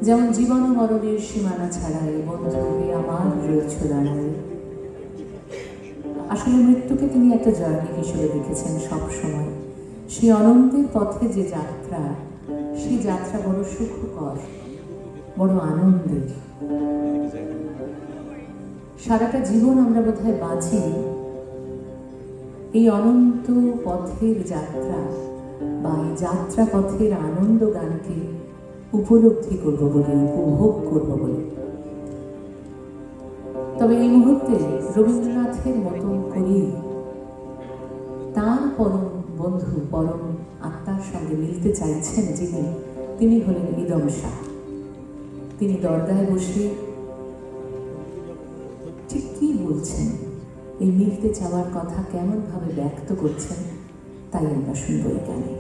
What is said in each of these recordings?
যেমন জীবন ও মরণের সীমানা ছাড়াই বন্ধু আমার রয়েছে দাঁড়ায়। আসলে মৃত্যুকে তিনি একটা জার্নি হিসেবে দেখেছেন সব সময়। সেই অনন্তের পথে যে যাত্রা, সেই যাত্রা বড় সুখকর, বড় আনন্দের। সারাটা জীবন আমরা বোধহয় বাঁচি এই অনন্ত পথের যাত্রা বা এই যাত্রা পথের আনন্দ গানকে উপলব্ধি করব বলে, উপভোগ করব বলে। তবে এই মুহূর্তে রবীন্দ্রনাথের মতন করেই তার পরম বন্ধু, পরম আত্মার সঙ্গে মিলতে চাইছেন যিনি, তিনি হলেন ইদম শাহ। তিনি দরগায় বসে ঠিক কি বলছেন, এই মিলতে চাওয়ার কথা কেমন ভাবে ব্যক্ত করছেন, তাই আমরা শুনব এই গানে।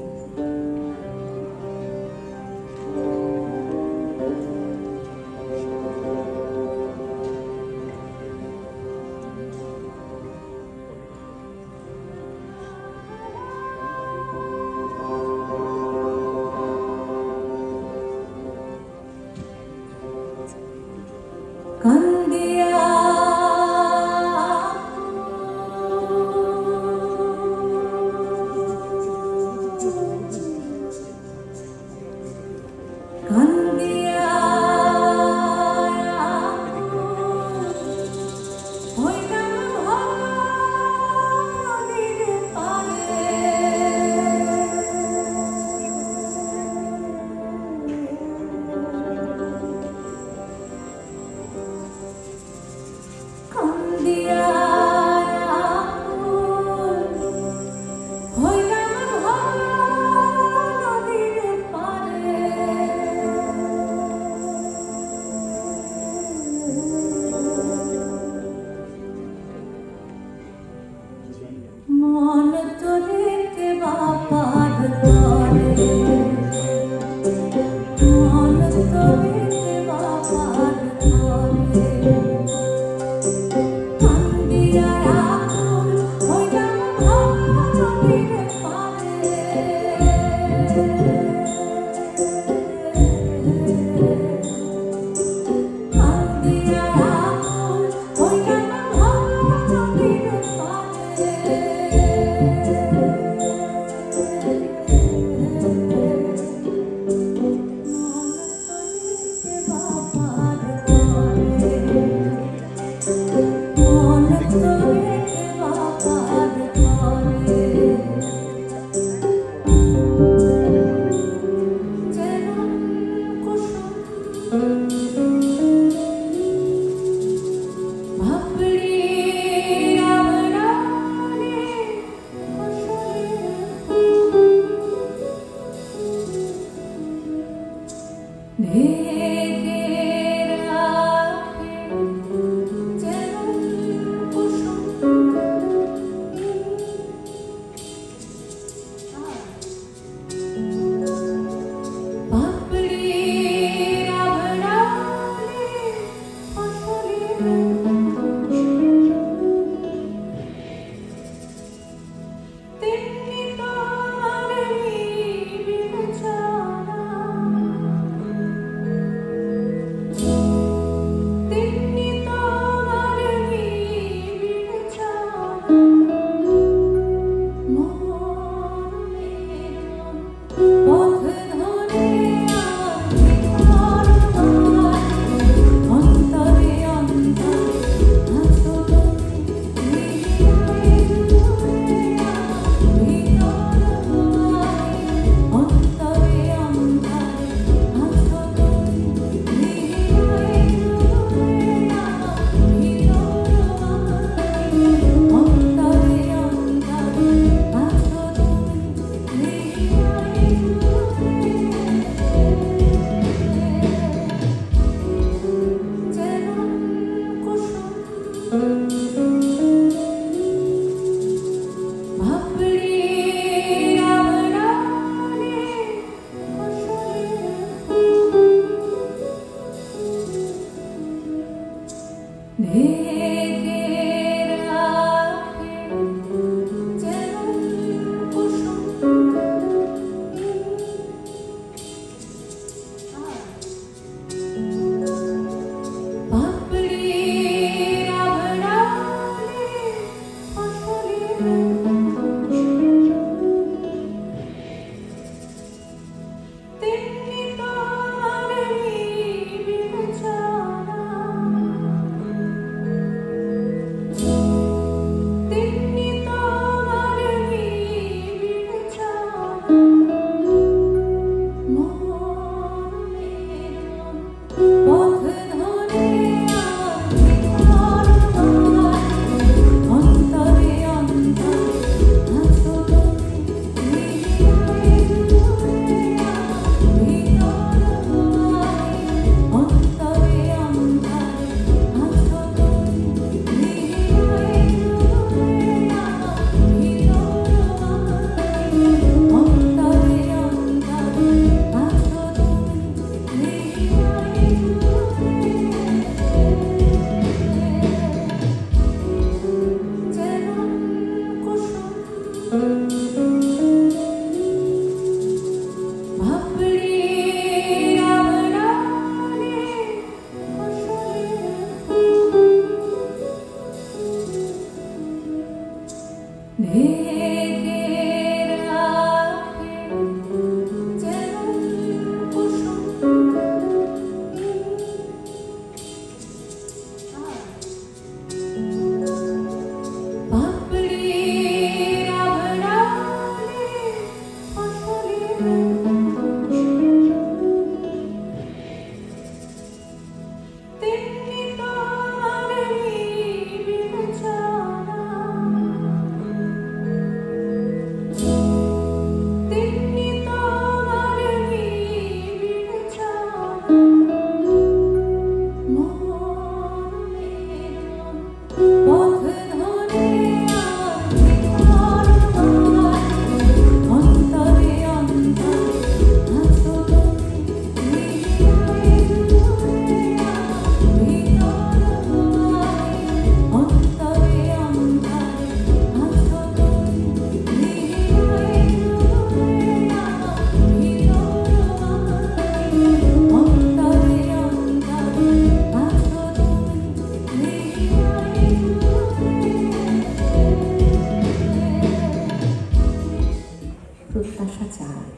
প্রত্যাশা চায়।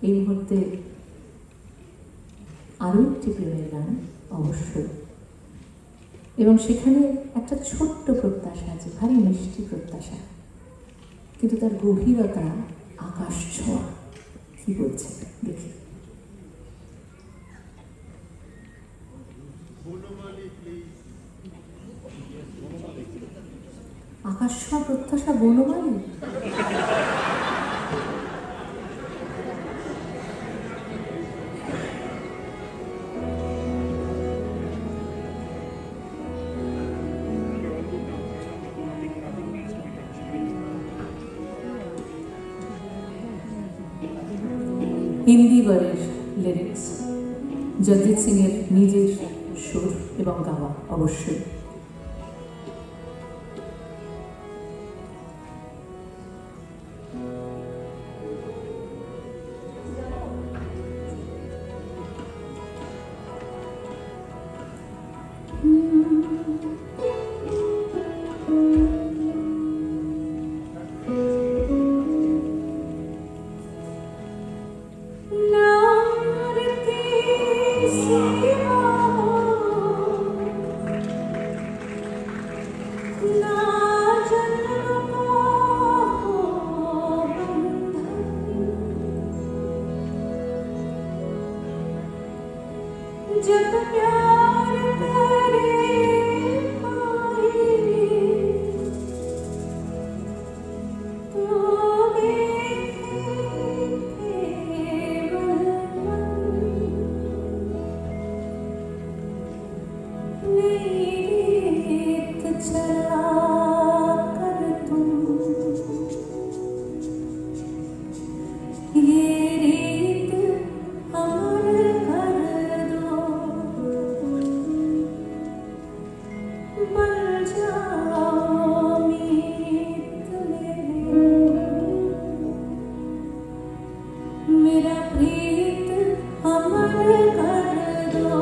এই মুহূর্তে আরও একটি প্রেমের গান অবশ্যই, এবং সেখানে একটা ছোট্ট প্রত্যাশা আছে, ভারী মিষ্টি প্রত্যাশা, কিন্তু তার গভীরতা আকাশ ছোঁয়া। কি বলছে দেখি। আকাশ ছোঁয়া প্রত্যাশা বনমালী। হিন্দি বারের লিরিক্স, জগজিৎ সিং এর নিজের সুর এবং গাওয়া অবশ্যই। जब प्यार करे पाए तो नीत चला कर तुम ये रीत अमर कर दो, बन जाओ मीत मेरा प्रीत अमर कर दो।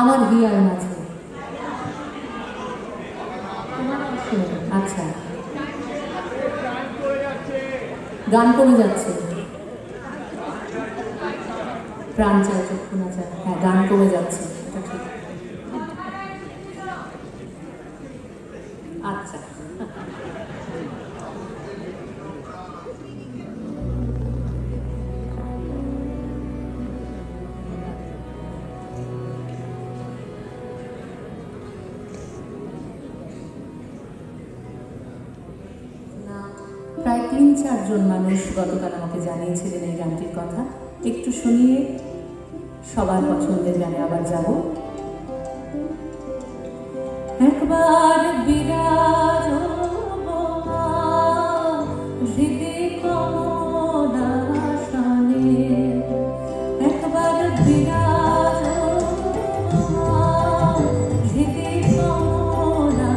আমার বিয়ার মাঝে আচ্ছা গান কমে যাচ্ছে, প্রাণ চায় চক্ষু না চায়, হ্যাঁ গান কমে যাচ্ছে, এটা ঠিক। আচ্ছা প্রায় ৩-৪ জন মানুষ গতকাল আমাকে জানিয়েছিলেন এই গানটির কথা। একটু শুনিয়ে সবার পছন্দের গানে আবার যাব। একবার বিরাজ হৃদে কমলাসনে, একবার বিরাজ হৃদে কমলাসনে,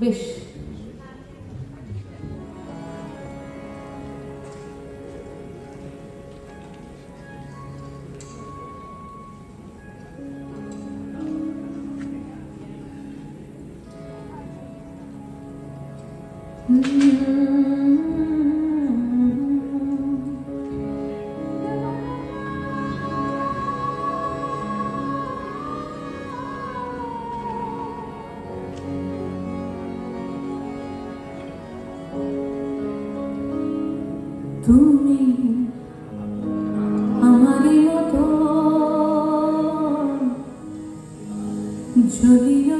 বেশ, তুমি আমারই মতো জ্বলিয়া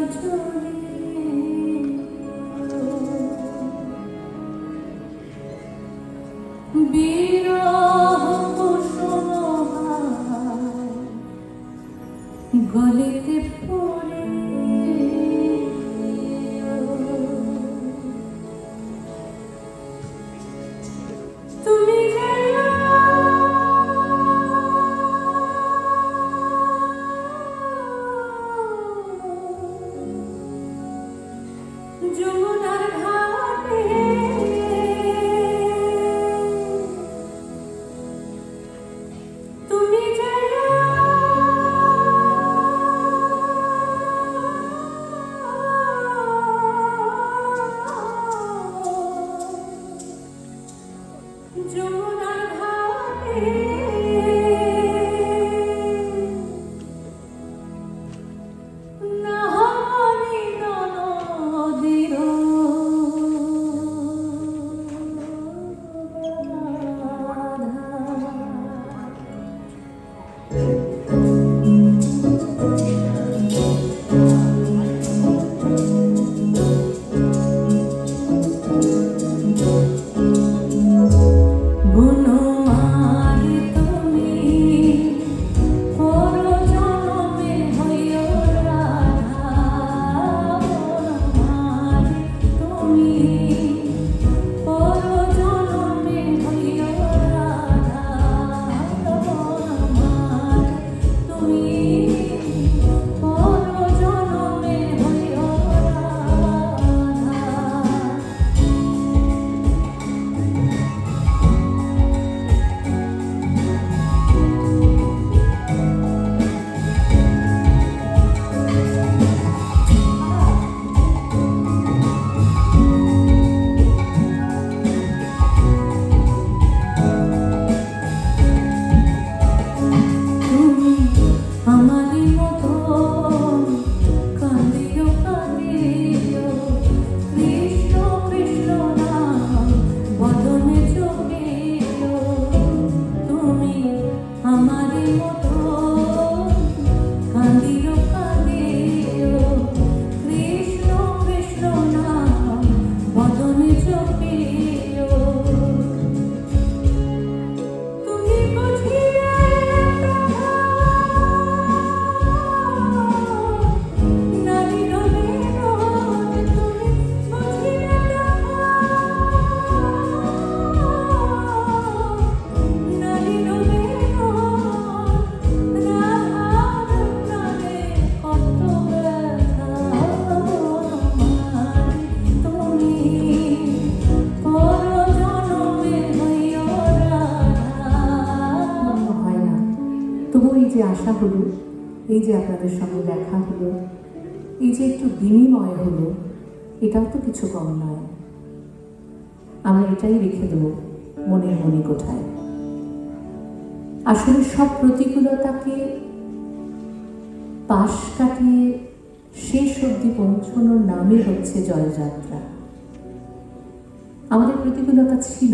বিরহ কুসুম গলিতে পড়ে তুমি যমুনার ঘাটে তুমি যমুনার ঘাটে না হরি নদীর যে আশা হলো, এই যে আপনাদের সঙ্গে দেখা হলো, এই যে একটু বিনিময় হলো, এটাও তো কিছু কম নয়। আমরা এটাই রেখে দেব মনের মণিকোঠায়। আসলে সব প্রতিকূলতাকে পাশ কাটিয়ে শেষ অবধি পৌঁছানোর নামই হচ্ছে জয়যাত্রা। আমাদের প্রতিকূলতা ছিল,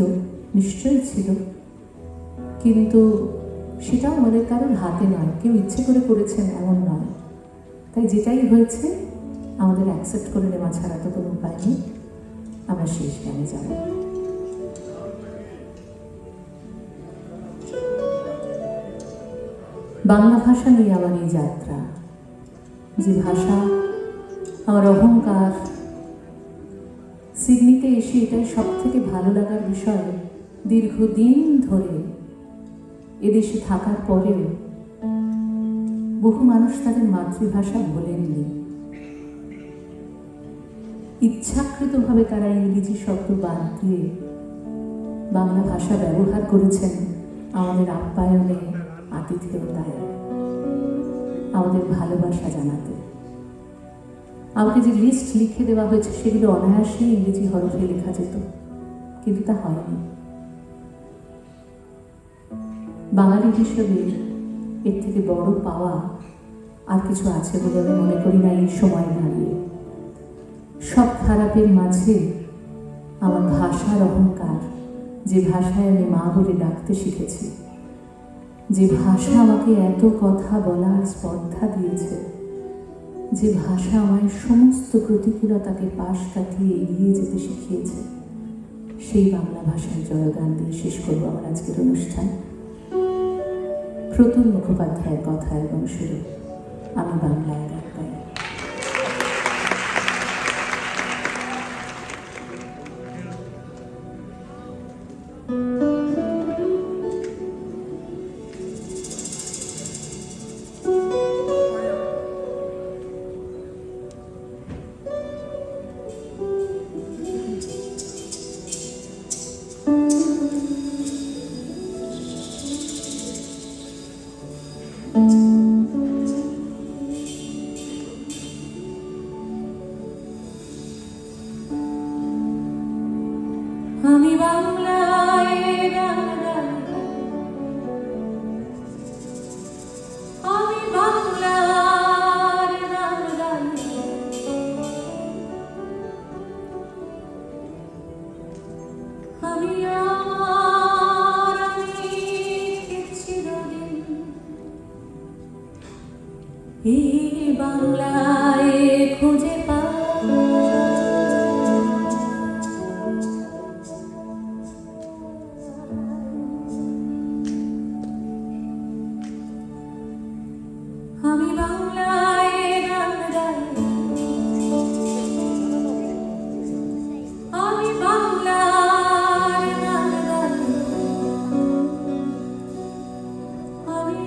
নিশ্চয়ই ছিল, কিন্তু সেটাও আমাদের কারোর হাতে নয়, কেউ ইচ্ছে করে করেছেন এমন নয়। তাই যেটাই হয়েছে আমাদের অ্যাকসেপ্ট করে নেওয়া ছাড়া তো কোনো উপায় নেই। আমরা শেষ জ্ঞানে যাব। বাংলা ভাষা নিয়ে আমার এই যাত্রা, যে ভাষা আমার অহংকার। সিডনিতে এসে এটাই সব থেকে ভালো লাগার বিষয়, দীর্ঘদিন ধরে এদেশে থাকার পরেও বহু মানুষ তাদের মাতৃভাষা ভোলেননি। ইচ্ছাকৃতভাবে তারা ইংরেজি শব্দ বাদ দিয়ে বাংলা ভাষা ব্যবহার করেছেন আমাদের আপ্যায়নে, আতিথেয়তায়, আমাদের ভালোবাসা জানাতে। আমাকে যে লিস্ট লিখে দেওয়া হয়েছে সেগুলো অনায়াসেই ইংরেজি হরফে লেখা যেত, কিন্তু তা হয়নি। বাঙালি হিসেবে এর থেকে বড় পাওয়া আর কিছু আছে বলে আমি মনে করি না এই সময় দাঁড়িয়ে। সব খারাপের মাঝে আমার ভাষার অহংকার, যে ভাষায় আমি মা বলে ডাকতে শিখেছি, যে ভাষা আমাকে এত কথা বলার স্পর্ধা দিয়েছে, যে ভাষা আমায় সমস্ত প্রতিকূলতাকে পাশ কাটিয়ে এগিয়ে যেতে শিখিয়েছে, সেই বাংলা ভাষার জয়গান দিয়ে শেষ করবো আমার আজকের অনুষ্ঠান। প্রতুল মুখোপাধ্যায়ের কথা এবং সুরে আমি বাংলায় গান গাই। আমি বাংলায় গান গাই, আমি বাংলার গান গাই, আমি চিরদিন এই বাংলায় খুঁজে পাই। আমি বাংলায় গান গাই, আমি বাংলার গান গাই, আমি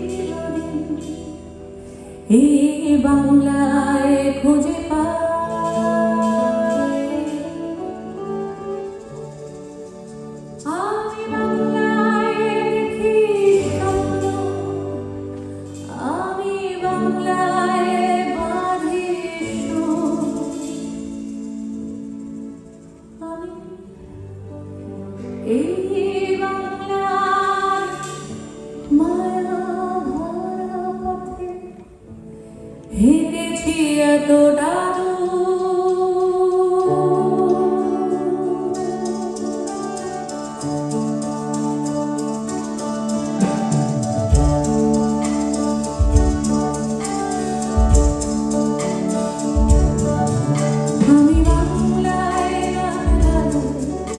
চিরদিন এই বাংলায় খুঁজে